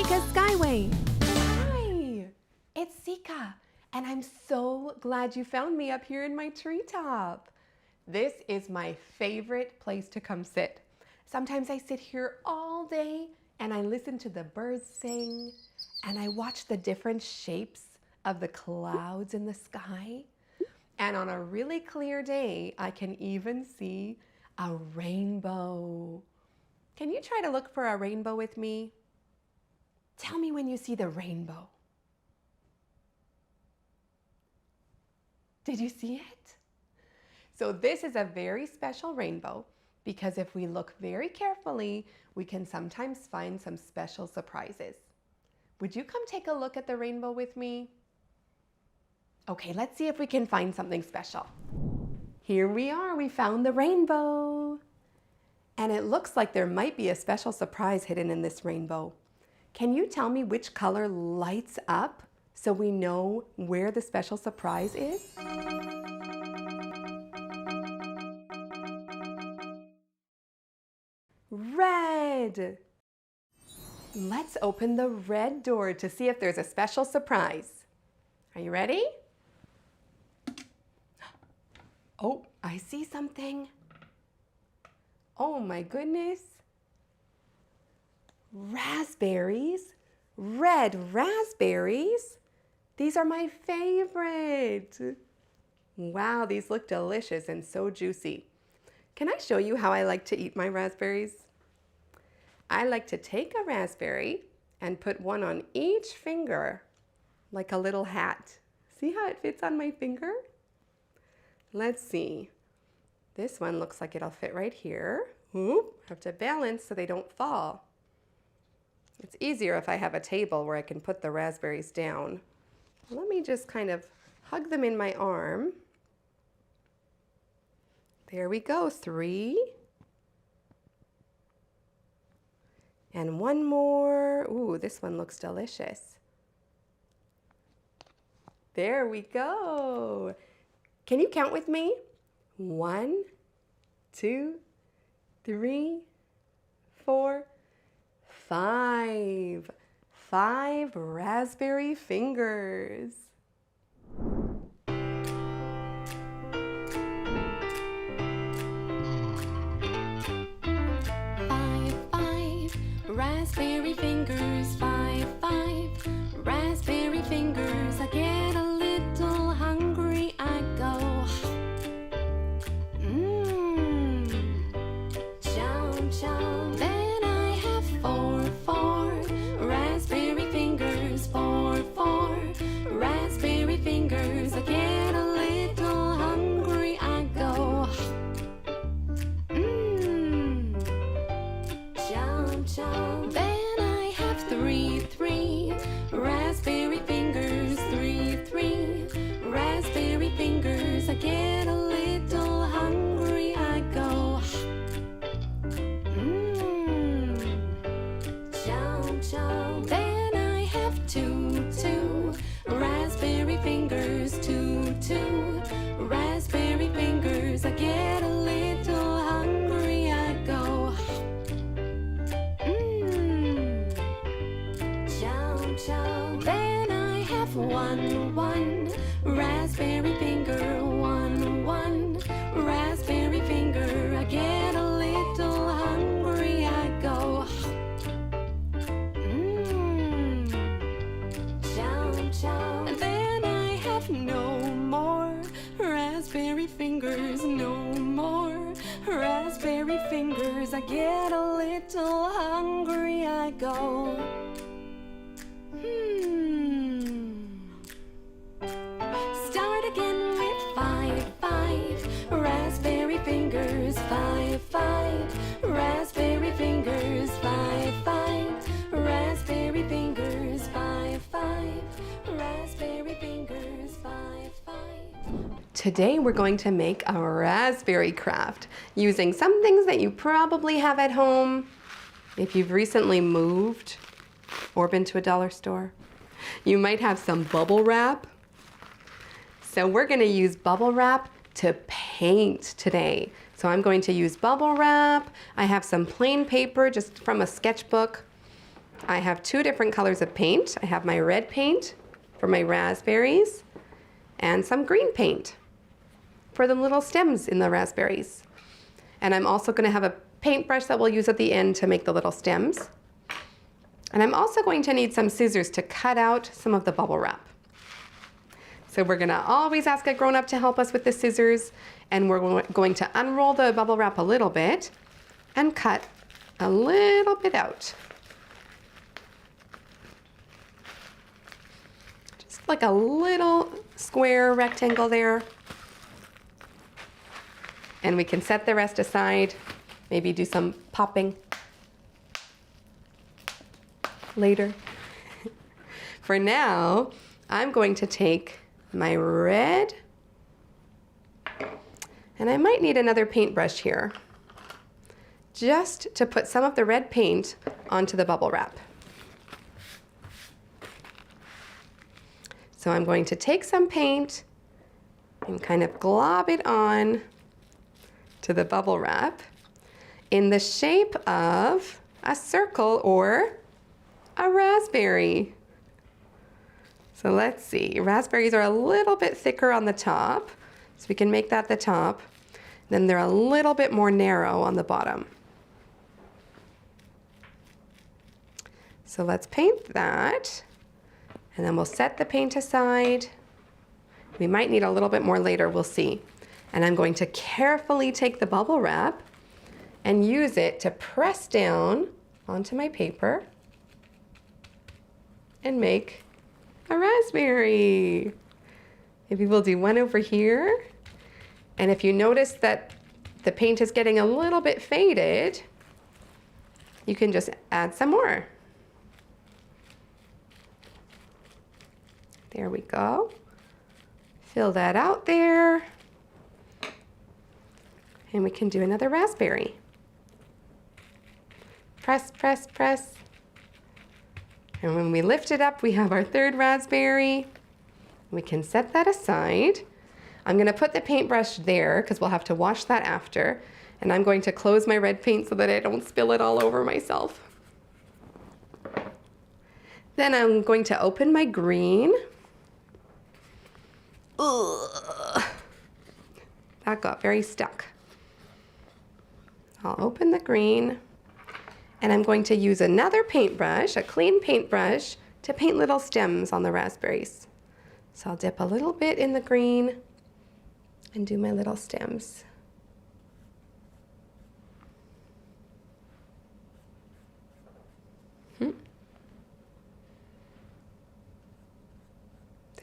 Seeka's Skyway. Hi, it's Seeka, and I'm so glad you found me up here in my treetop. This is my favorite place to come sit. Sometimes I sit here all day and I listen to the birds sing and I watch the different shapes of the clouds in the sky. And on a really clear day, I can even see a rainbow. Can you try to look for a rainbow with me? Tell me when you see the rainbow. Did you see it? So this is a very special rainbow because if we look very carefully, we can sometimes find some special surprises. Would you come take a look at the rainbow with me? Okay, let's see if we can find something special. Here we are, we found the rainbow. And it looks like there might be a special surprise hidden in this rainbow. Can you tell me which color lights up so we know where the special surprise is? Red! Let's open the red door to see if there's a special surprise. Are you ready? Oh, I see something. Oh my goodness. Raspberries, red raspberries. These are my favorite. Wow, these look delicious and so juicy. Can I show you how I like to eat my raspberries? I like to take a raspberry and put one on each finger like a little hat. See how it fits on my finger? Let's see. This one looks like it'll fit right here. Oop, have to balance so they don't fall. It's easier if I have a table where I can put the raspberries down. Let me just kind of hug them in my arm. There we go, 3. And one more. Ooh, this one looks delicious. There we go. Can you count with me? 1, 2, 3, 4, 5. 5 raspberry fingers. 5 raspberry fingers. 5 raspberry fingers. I get a little hungry. I go. Chomp chomp. Then I have 4 raspberry fingers. 4 raspberry fingers. I get a little hungry. I go. Chomp chomp. Then I have 3 raspberry fingers. 3 raspberry fingers. I get a little hungry. I go. Chomp chomp. Then I have 2 raspberry fingers. 2 raspberry fingers. I get a little hungry. I go. Chomp chomp. Then I have 1 raspberry finger. 1 raspberry finger. I get a little hungry. I go. Chomp chomp. And then I have no more raspberry fingers. No more raspberry fingers. I get a little hungry. I go. Start again with 5 raspberry fingers. 5 raspberry fingers. 5 raspberry fingers. 5 raspberry fingers. 5. Today we're going to make a raspberry craft using some things that you probably have at home if you've recently moved or been to a dollar store. You might have some bubble wrap. So we're going to use bubble wrap to paint today. So I'm going to use bubble wrap. I have some plain paper just from a sketchbook. I have two different colors of paint. I have my red paint for my raspberries and some green paint for the little stems in the raspberries. And I'm also going to have a paintbrush that we'll use at the end to make the little stems. And I'm also going to need some scissors to cut out some of the bubble wrap. So we're going to always ask a grown-up to help us with the scissors, and we're going to unroll the bubble wrap a little bit and cut a little bit out. Just like a little square rectangle there. And we can set the rest aside, maybe do some popping later. For now, I'm going to take my red, and I might need another paintbrush here, just to put some of the red paint onto the bubble wrap. So I'm going to take some paint and kind of glob it on to the bubble wrap in the shape of a circle or a raspberry. So let's see, raspberries are a little bit thicker on the top, so we can make that the top. Then they're a little bit more narrow on the bottom. So let's paint that, and then we'll set the paint aside. We might need a little bit more later, we'll see. And I'm going to carefully take the bubble wrap and use it to press down onto my paper and make a raspberry. Maybe we'll do one over here. And if you notice that the paint is getting a little bit faded, you can just add some more. There we go. Fill that out there. And we can do another raspberry. Press, press, press. And when we lift it up, we have our third raspberry. We can set that aside. I'm going to put the paintbrush there because we'll have to wash that after. And I'm going to close my red paint so that I don't spill it all over myself. Then I'm going to open my green. Ugh. That got very stuck. I'll open the green. And I'm going to use another paintbrush, a clean paintbrush, to paint little stems on the raspberries. So I'll dip a little bit in the green and do my little stems.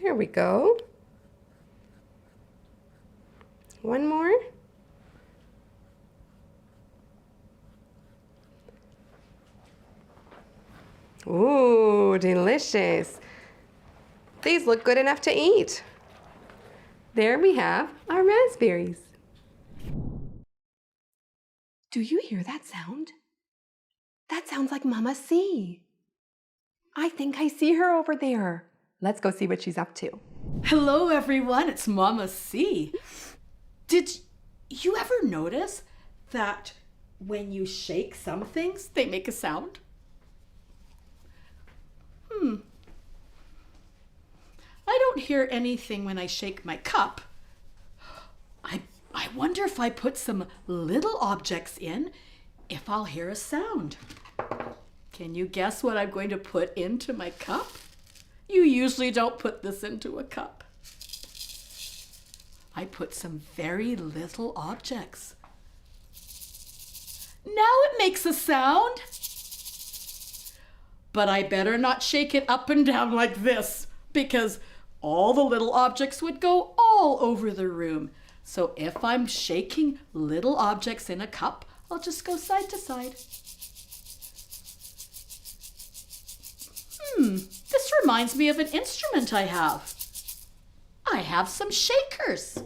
There we go. One more. Ooh, delicious. These look good enough to eat. There we have our raspberries. Do you hear that sound? That sounds like Mama C. I think I see her over there. Let's go see what she's up to. Hello everyone, it's Mama C. Did you ever notice that when you shake some things, they make a sound? I don't hear anything when I shake my cup. I wonder if I put some little objects in, if I'll hear a sound. Can you guess what I'm going to put into my cup? You usually don't put this into a cup. I put some very little objects. Now it makes a sound. But I better not shake it up and down like this, because all the little objects would go all over the room. So if I'm shaking little objects in a cup, I'll just go side to side. This reminds me of an instrument I have. I have some shakers.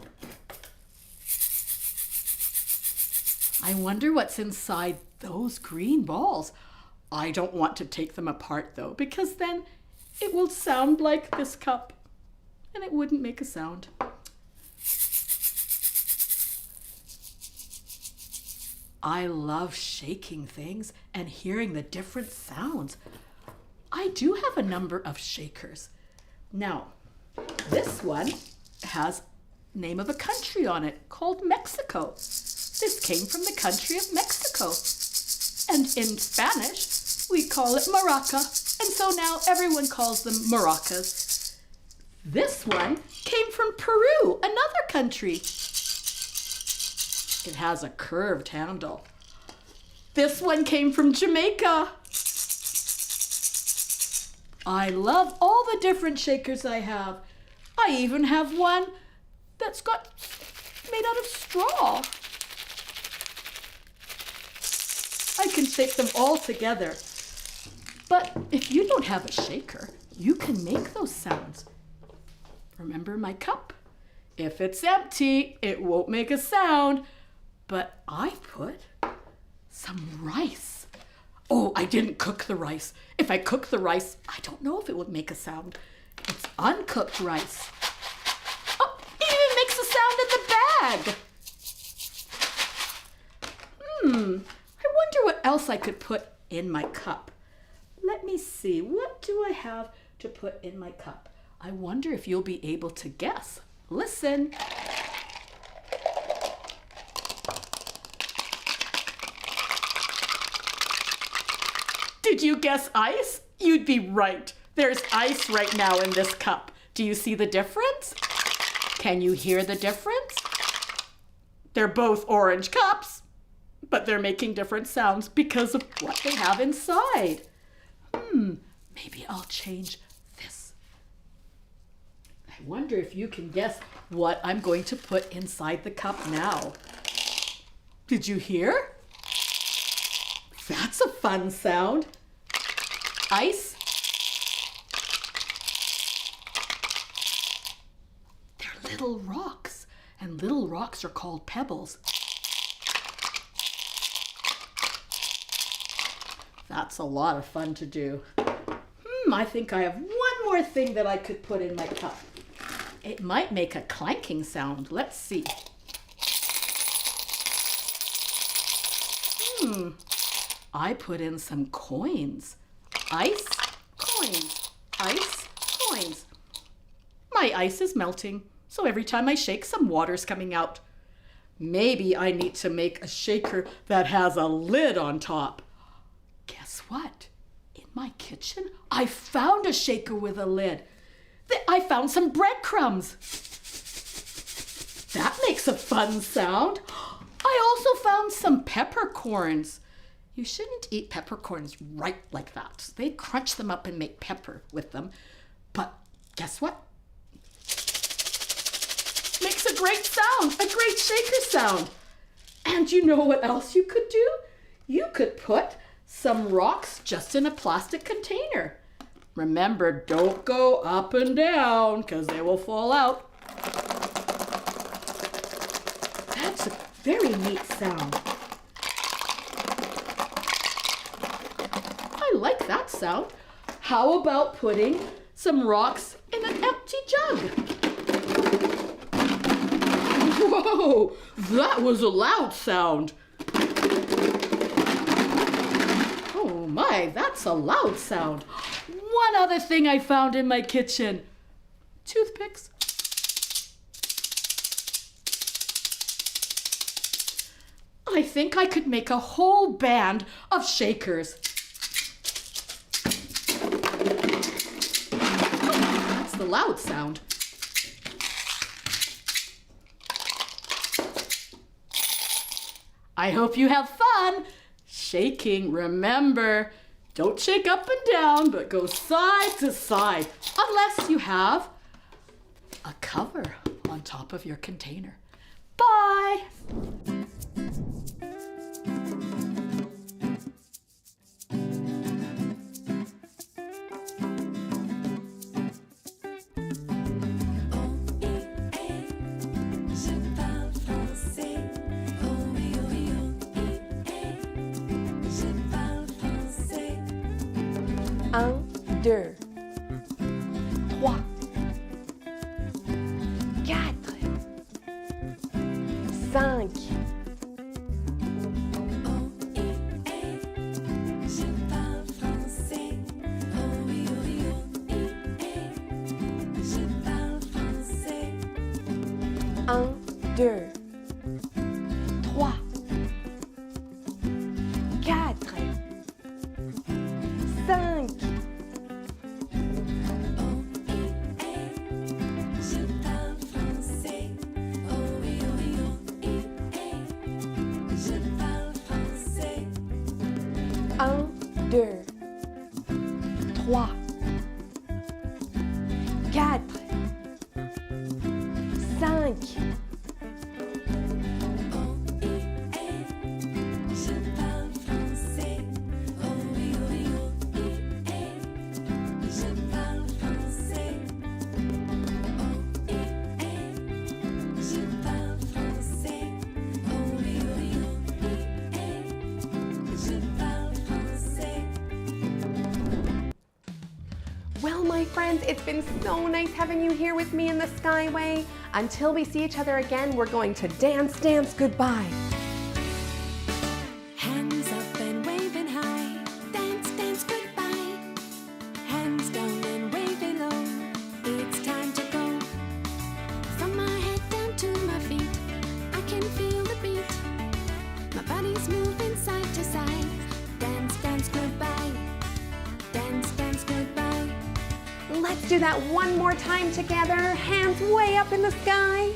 I wonder what's inside those green balls. I don't want to take them apart though, because then it will sound like this cup and it wouldn't make a sound. I love shaking things and hearing the different sounds. I do have a number of shakers. Now, this one has name of a country on it called Mexico. This came from the country of Mexico. And in Spanish, we call it maraca. And so now everyone calls them maracas. This one came from Peru, another country. It has a curved handle. This one came from Jamaica. I love all the different shakers I have. I even have one that's made out of straw. I can shake them all together. But if you don't have a shaker, you can make those sounds. Remember my cup? If it's empty, it won't make a sound. But I put some rice. Oh, I didn't cook the rice. If I cook the rice, I don't know if it would make a sound. It's uncooked rice. Oh, it even makes a sound in the bag. I wonder what else I could put in my cup. Let me see, what do I have to put in my cup? I wonder if you'll be able to guess. Listen. Did you guess ice? You'd be right. There's ice right now in this cup. Do you see the difference? Can you hear the difference? They're both orange cups, but they're making different sounds because of what they have inside. Maybe I'll change this. I wonder if you can guess what I'm going to put inside the cup now. Did you hear? That's a fun sound. Ice. They're little rocks, and little rocks are called pebbles. That's a lot of fun to do. I think I have one more thing that I could put in my cup. It might make a clanking sound. Let's see. I put in some coins. Ice, coins, ice, coins. My ice is melting, so every time I shake, some water's coming out. Maybe I need to make a shaker that has a lid on top. Guess what? In my kitchen, I found a shaker with a lid. I found some breadcrumbs. That makes a fun sound. I also found some peppercorns. You shouldn't eat peppercorns right like that. They crunch them up and make pepper with them. But guess what? Makes a great sound, a great shaker sound. And you know what else you could do? You could put some rocks just in a plastic container. Remember, don't go up and down because they will fall out. That's a very neat sound. I like that sound. How about putting some rocks in an empty jug? Whoa, that was a loud sound. Oh my, that's a loud sound. One other thing I found in my kitchen. Toothpicks. I think I could make a whole band of shakers. That's the loud sound. I hope you have fun shaking. Remember, don't shake up and down, but go side to side, unless you have a cover on top of your container. Bye! Un, deux, trois, quatre, cinq, 1, 2, 3, 4, 5. Well, my friends, it's been so nice having you here with me in the Skyway. Until we see each other again, we're going to dance, dance goodbye. Hands up and waving high, dance, dance goodbye. Hands down and waving low, it's time to go. From my head down to my feet, I can feel the beat. My body's moving side to side. Dance, dance goodbye. Dance, dance goodbye. Let's do that one more time together. Hands way up in the sky.